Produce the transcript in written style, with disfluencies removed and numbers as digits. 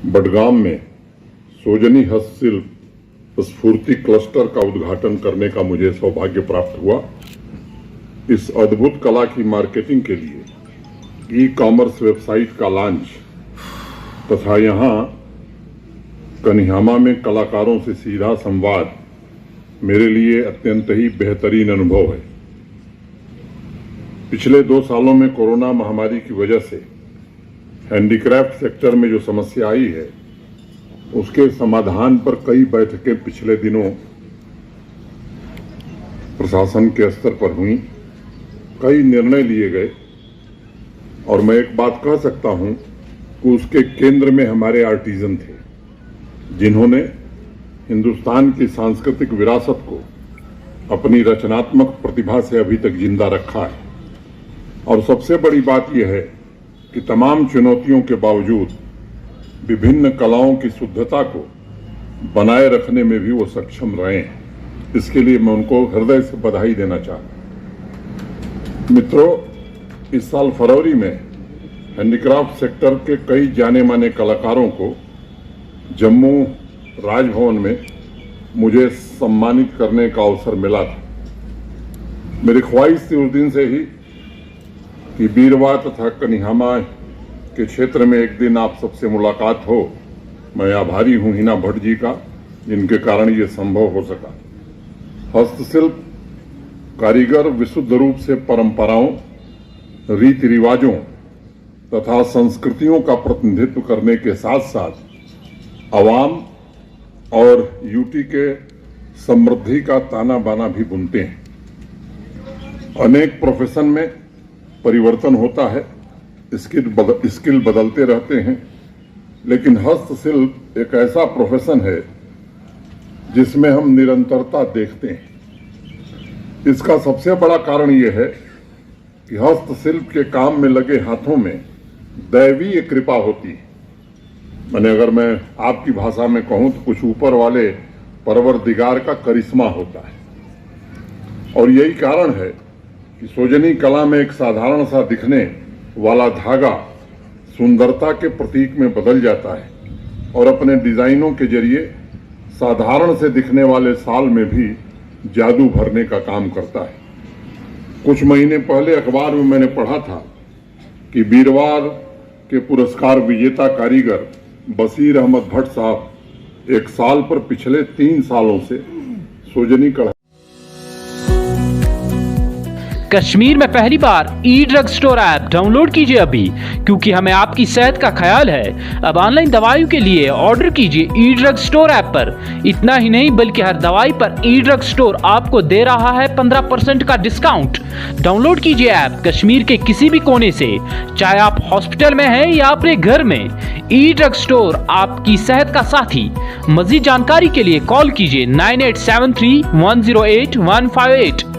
बडगाम में सोजनी हस्तशिल्प स्फूर्ति क्लस्टर का उद्घाटन करने का मुझे सौभाग्य प्राप्त हुआ। इस अद्भुत कला की मार्केटिंग के लिए ई-कॉमर्स वेबसाइट का लॉन्च तथा यहाँ कन्हामा में कलाकारों से सीधा संवाद मेरे लिए अत्यंत ही बेहतरीन अनुभव है। पिछले 2 सालों में कोरोना महामारी की वजह से हैंडीक्राफ्ट सेक्टर में जो समस्या आई है उसके समाधान पर कई बैठकें पिछले दिनों प्रशासन के स्तर पर हुई, कई निर्णय लिए गए और मैं एक बात कह सकता हूं कि उसके केंद्र में हमारे आर्टिजन थे, जिन्होंने हिंदुस्तान की सांस्कृतिक विरासत को अपनी रचनात्मक प्रतिभा से अभी तक जिंदा रखा है। और सबसे बड़ी बात यह है कि तमाम चुनौतियों के बावजूद विभिन्न कलाओं की शुद्धता को बनाए रखने में भी वो सक्षम रहे हैं। इसके लिए मैं उनको हृदय से बधाई देना चाहता हूं। मित्रों, इस साल फरवरी में हैंडीक्राफ्ट सेक्टर के कई जाने माने कलाकारों को जम्मू राजभवन में मुझे सम्मानित करने का अवसर मिला था। मेरी ख्वाहिश थी उस दिन से ही कि बीरवा तथा कन्हामा के क्षेत्र में एक दिन आप सबसे मुलाकात हो। मैं आभारी हूं हिना भट्ट जी का, जिनके कारण ये संभव हो सका। हस्तशिल्प कारीगर विशुद्ध रूप से परंपराओं, रीति रिवाजों तथा संस्कृतियों का प्रतिनिधित्व करने के साथ साथ आवाम और यूटी के समृद्धि का ताना बाना भी बुनते हैं। अनेक प्रोफेशन में परिवर्तन होता है, स्किल बदलते रहते हैं, लेकिन हस्तशिल्प एक ऐसा प्रोफेशन है जिसमें हम निरंतरता देखते हैं। इसका सबसे बड़ा कारण यह है कि हस्तशिल्प के काम में लगे हाथों में दैवीय कृपा होती है। मैंने अगर मैं आपकी भाषा में कहूं तो कुछ ऊपर वाले परवरदिगार का करिश्मा होता है। और यही कारण है कि सोजनी कला में एक साधारण सा दिखने वाला धागा सुंदरता के प्रतीक में बदल जाता है और अपने डिजाइनों के जरिए साधारण से दिखने वाले साल में भी जादू भरने का काम करता है। कुछ महीने पहले अखबार में मैंने पढ़ा था कि बीरवार के पुरस्कार विजेता कारीगर बशीर अहमद भट्ट साहब एक साल पर पिछले 3 सालों से सोजनी कढ़ाई। कश्मीर में पहली बार ई ड्रग स्टोर ऐप डाउनलोड कीजिए अभी, क्योंकि हमें आपकी सेहत का ख्याल है। अब ऑनलाइन दवाइयों के लिए ऑर्डर कीजिए ई ड्रग स्टोर ऐप पर। इतना ही नहीं बल्कि हर दवाई पर ई ड्रग स्टोर आपको दे रहा है 15% का डिस्काउंट। डाउनलोड कीजिए ऐप कश्मीर के किसी भी कोने से, चाहे आप हॉस्पिटल में हैं या अपने घर में। ई ड्रग स्टोर आपकी सेहत का साथी। मजीद जानकारी के लिए कॉल कीजिए 9873 108 158।